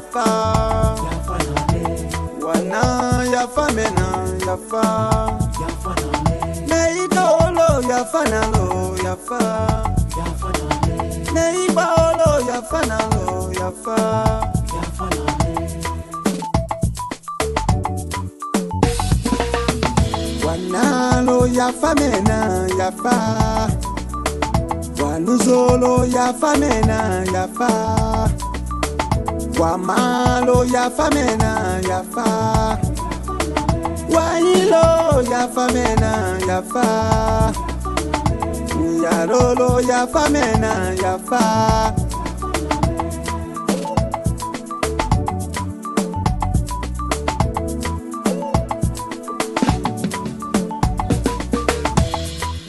yafa wana yafa mena yafa meidolo yafa nalo yafa meibolo yafa nalo yafa wanalo yafa mena yafa wanuzolo yafa mena yafa wamalo yafa mena yafa wailo yafa mena yafa yarolo yafa mena yafa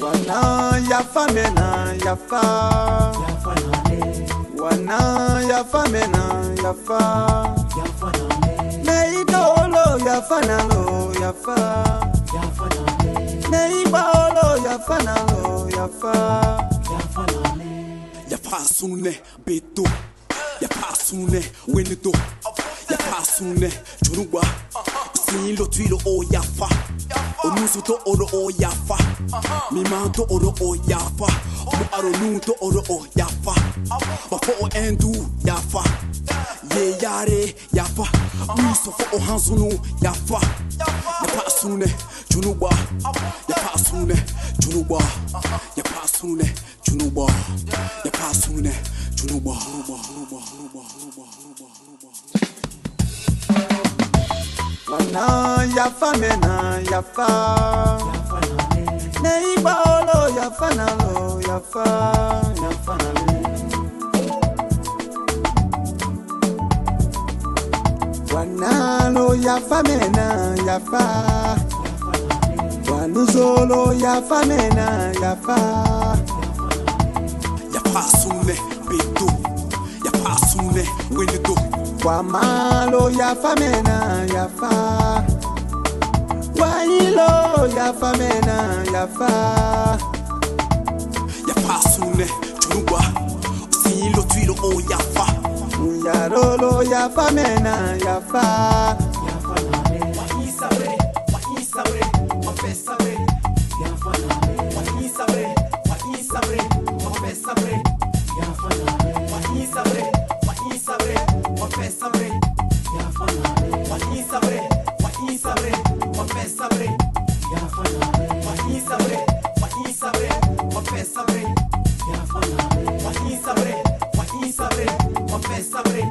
wana yafa mena yafa wana yafa mena yafa meidolo yafa nalo yafa meibolo yafa nalo yafa yafa sune beto yafa sune wenedo yafa sune churugwa silo twilo o yafa onusuto oro o yafa mimanto oro o yafa mu aronuto oro o yafa bafo endu yafa ye yare yafa wiso fo hansunu yafa yafa sune churugwa yafa sune churugwa yafa sune churugwa yafa sune churugwa wana yafa mena yafa meibolo yafa nalo yafa wanalo yafa mena yafa wanuzolo yafa mena yafa yafa sune beto yafa sune wenedo wamalo yafa mena yafa wailo yafa mena yafa yafa sune churugwa silo twilo o yafa yarolo yafa mena yafa Sabre,